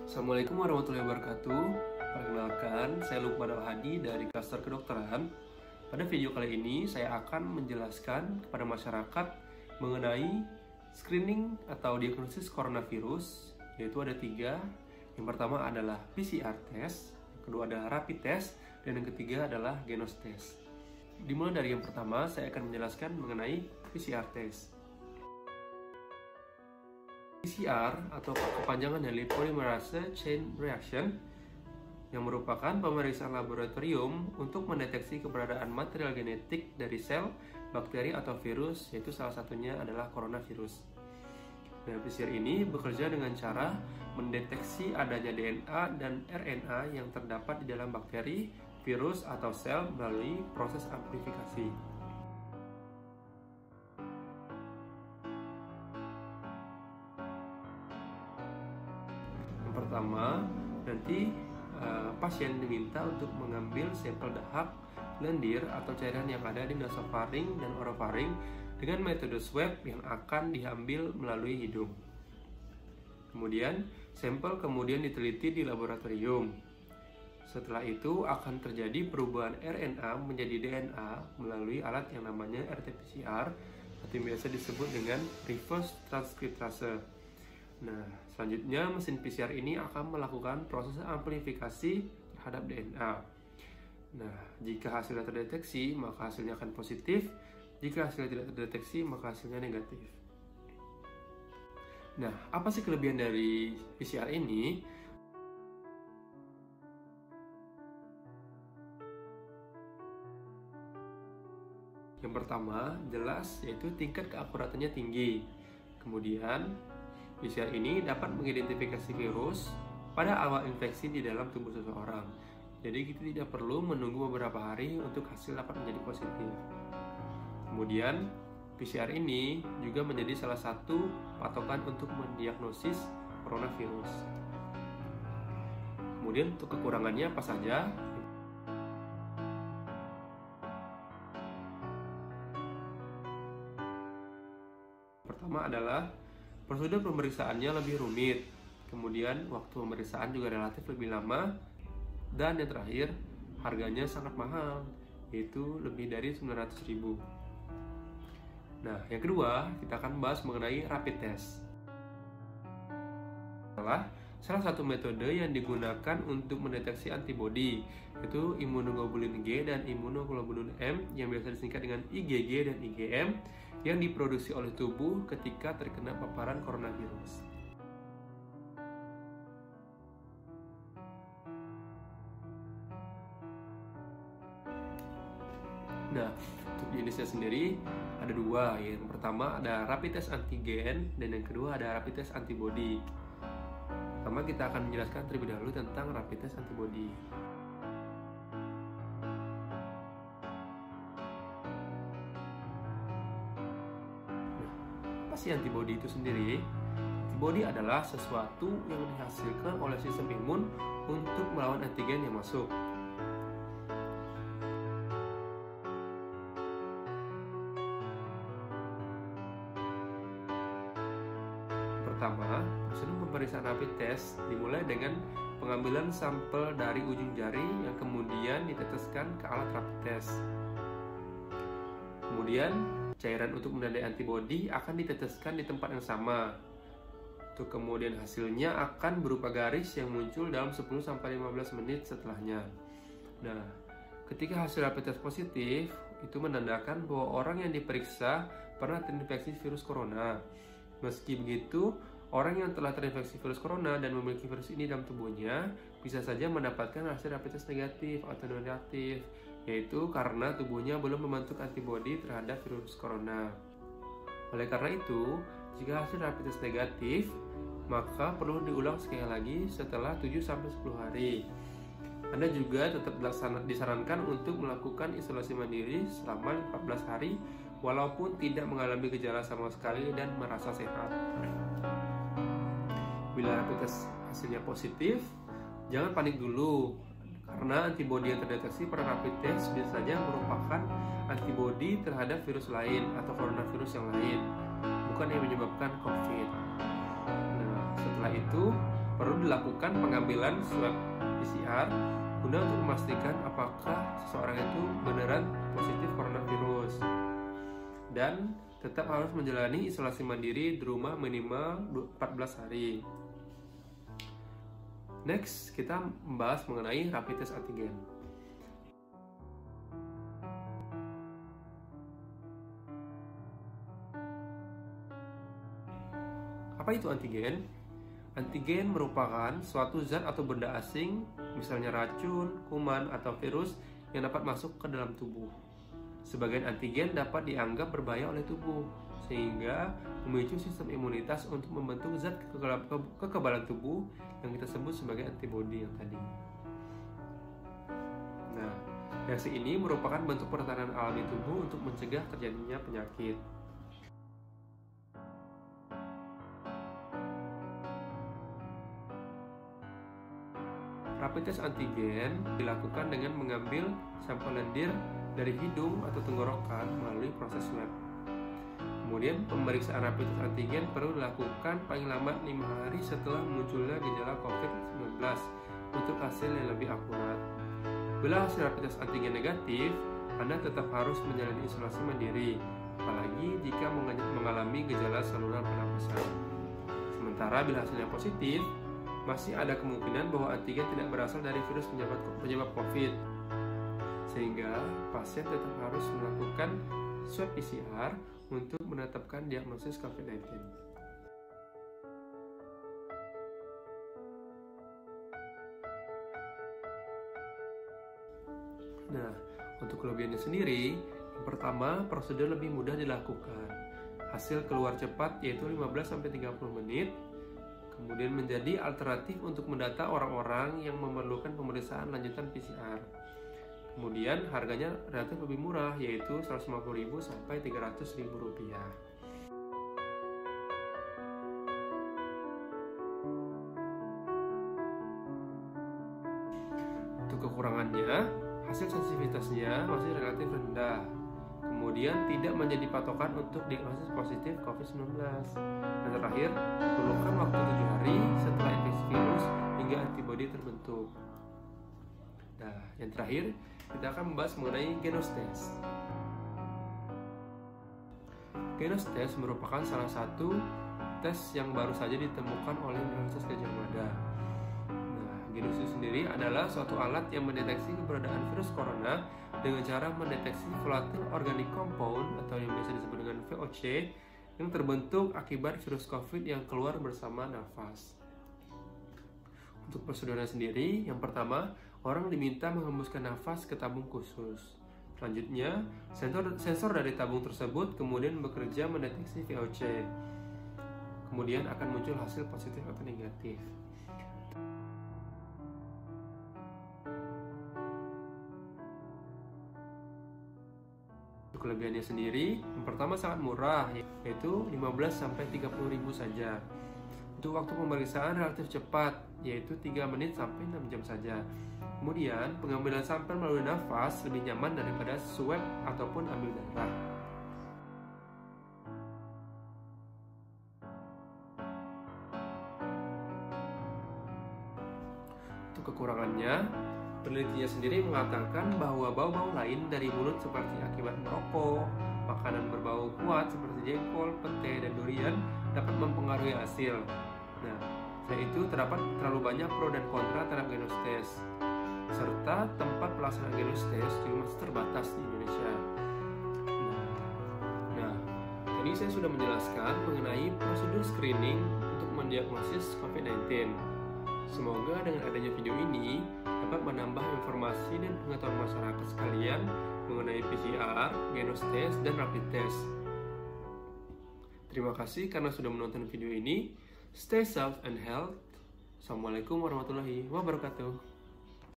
Assalamualaikum warahmatullahi wabarakatuh. Perkenalkan, saya Lukman Al-Hadi dari Klaster Kedokteran. Pada video kali ini, saya akan menjelaskan kepada masyarakat mengenai screening atau diagnosis coronavirus, yaitu ada 3. Yang pertama adalah PCR test, yang kedua adalah rapid test, dan yang ketiga adalah genos test. Dimulai dari yang pertama, saya akan menjelaskan mengenai PCR test. PCR atau kepanjangan dari Polymerase Chain Reaction yang merupakan pemeriksaan laboratorium untuk mendeteksi keberadaan material genetik dari sel, bakteri atau virus, yaitu salah satunya adalah coronavirus. Nah, PCR ini bekerja dengan cara mendeteksi adanya DNA dan RNA yang terdapat di dalam bakteri, virus, atau sel melalui proses amplifikasi. Pertama, nanti pasien diminta untuk mengambil sampel dahak, lendir, atau cairan yang ada di nasofaring dan orofaring dengan metode swab yang akan diambil melalui hidung. Kemudian, sampel kemudian diteliti di laboratorium. Setelah itu akan terjadi perubahan RNA menjadi DNA melalui alat yang namanya RT-PCR atau yang biasa disebut dengan reverse transcriptase. Nah, selanjutnya mesin PCR ini akan melakukan proses amplifikasi terhadap DNA. Nah, jika hasilnya terdeteksi, maka hasilnya akan positif. Jika hasilnya tidak terdeteksi, maka hasilnya negatif. Nah, apa sih kelebihan dari PCR ini? Yang pertama, jelas, yaitu tingkat keakuratannya tinggi. Kemudian, PCR ini dapat mengidentifikasi virus pada awal infeksi di dalam tubuh seseorang. Jadi kita tidak perlu menunggu beberapa hari untuk hasil dapat menjadi positif. Kemudian PCR ini juga menjadi salah satu patokan untuk mendiagnosis coronavirus. Kemudian untuk kekurangannya apa saja? Pertama adalah prosedur pemeriksaannya lebih rumit, kemudian waktu pemeriksaan juga relatif lebih lama, dan yang terakhir, harganya sangat mahal, yaitu lebih dari 900.000. Nah, yang kedua, kita akan bahas mengenai rapid test. Salah satu metode yang digunakan untuk mendeteksi antibodi, yaitu immunoglobulin G dan immunoglobulin M yang biasa disingkat dengan IgG dan IgM yang diproduksi oleh tubuh ketika terkena paparan coronavirus. Nah, untuk jenisnya sendiri ada 2. Yang pertama ada rapid test antigen dan yang kedua ada rapid test antibody. Pertama kita akan menjelaskan terlebih dahulu tentang rapid test antibody. Nah, apa sih antibody itu sendiri? Antibody adalah sesuatu yang dihasilkan oleh sistem imun untuk melawan antigen yang masuk. Pertama, prosedur pemeriksaan rapid test dimulai dengan pengambilan sampel dari ujung jari yang kemudian diteteskan ke alat rapid test. Kemudian, cairan untuk menandai antibodi akan diteteskan di tempat yang sama. Untuk kemudian hasilnya akan berupa garis yang muncul dalam 10-15 menit setelahnya. Nah, ketika hasil rapid test positif, itu menandakan bahwa orang yang diperiksa pernah terinfeksi virus corona. Meski begitu, orang yang telah terinfeksi virus corona dan memiliki virus ini dalam tubuhnya bisa saja mendapatkan hasil rapid test negatif atau non-reaktif, yaitu karena tubuhnya belum membentuk antibodi terhadap virus corona. Oleh karena itu, jika hasil rapid test negatif, maka perlu diulang sekali lagi setelah 7-10 hari. Anda juga tetap disarankan untuk melakukan isolasi mandiri selama 14 hari walaupun tidak mengalami gejala sama sekali dan merasa sehat. Bila rapid test hasilnya positif, jangan panik dulu karena antibodi yang terdeteksi pada rapid test bisa saja merupakan antibodi terhadap virus lain atau coronavirus yang lain, bukan yang menyebabkan COVID. Nah, setelah itu perlu dilakukan pengambilan swab PCR guna untuk memastikan apakah seseorang itu beneran positif coronavirus. Dan tetap harus menjalani isolasi mandiri di rumah minimal 14 hari. Next, kita membahas mengenai rapid test antigen. Apa itu antigen? Antigen merupakan suatu zat atau benda asing, misalnya racun, kuman, atau virus yang dapat masuk ke dalam tubuh. Sebagian antigen dapat dianggap berbahaya oleh tubuh, sehingga memicu sistem imunitas untuk membentuk zat kekebalan tubuh yang kita sebut sebagai antibodi yang tadi. Nah, reaksi ini merupakan bentuk pertahanan alami tubuh untuk mencegah terjadinya penyakit. Rapid test antigen dilakukan dengan mengambil sampel lendir dari hidung atau tenggorokan melalui proses swab. Kemudian pemeriksaan rapid test antigen perlu dilakukan paling lambat 5 hari setelah munculnya gejala COVID-19 untuk hasil yang lebih akurat. Bila hasil rapid test antigen negatif, Anda tetap harus menjalani isolasi mandiri, apalagi jika mengalami gejala saluran pernapasan. Sementara bila hasilnya positif, masih ada kemungkinan bahwa antigen tidak berasal dari virus penyebab COVID, sehingga pasien tetap harus melakukan swab PCR untuk menetapkan diagnosis COVID-19. Nah, untuk kelebihannya sendiri, yang pertama, prosedur lebih mudah dilakukan. Hasil keluar cepat yaitu 15-30 menit. Kemudian menjadi alternatif untuk mendata orang-orang yang memerlukan pemeriksaan lanjutan PCR. Kemudian harganya relatif lebih murah, yaitu Rp150.000 sampai Rp300.000. Untuk kekurangannya, hasil sensitivitasnya masih relatif rendah. Kemudian tidak menjadi patokan untuk diagnosis positif COVID-19. Dan terakhir, perlukan waktu 7 hari setelah infeksi virus hingga antibodi terbentuk. Nah, yang terakhir, kita akan membahas mengenai Genos Test. Genos Test merupakan salah satu tes yang baru saja ditemukan oleh Universitas Gadjah Mada. Nah, Genos Test sendiri adalah suatu alat yang mendeteksi keberadaan virus corona dengan cara mendeteksi volatile organic compound atau yang biasa disebut dengan VOC yang terbentuk akibat virus COVID yang keluar bersama nafas. Untuk prosedurnya sendiri, yang pertama, orang diminta menghembuskan nafas ke tabung khusus. Selanjutnya, sensor dari tabung tersebut kemudian bekerja mendeteksi VOC. Kemudian akan muncul hasil positif atau negatif. Kelebihannya sendiri, yang pertama sangat murah, yaitu 15-30 ribu saja. Untuk waktu pemeriksaan relatif cepat, yaitu 3 menit sampai 6 jam saja. Kemudian, pengambilan sampel melalui nafas lebih nyaman daripada swab ataupun ambil darah. Untuk kekurangannya, penelitinya sendiri mengatakan bahwa bau-bau lain dari mulut seperti akibat merokok, makanan berbau kuat seperti jengkol, pete, dan durian dapat mempengaruhi hasil. Nah, selain itu terdapat terlalu banyak pro dan kontra terhadap Genos Test, serta tempat pelaksanaan Genos Test juga masih terbatas di Indonesia. Nah, tadi saya sudah menjelaskan mengenai prosedur screening untuk mendiagnosis COVID-19. Semoga dengan adanya video ini dapat menambah informasi dan pengetahuan masyarakat sekalian mengenai PCR, Genos Test, dan Rapid Test. Terima kasih karena sudah menonton video ini. Stay safe and healthy. Assalamualaikum warahmatullahi wabarakatuh.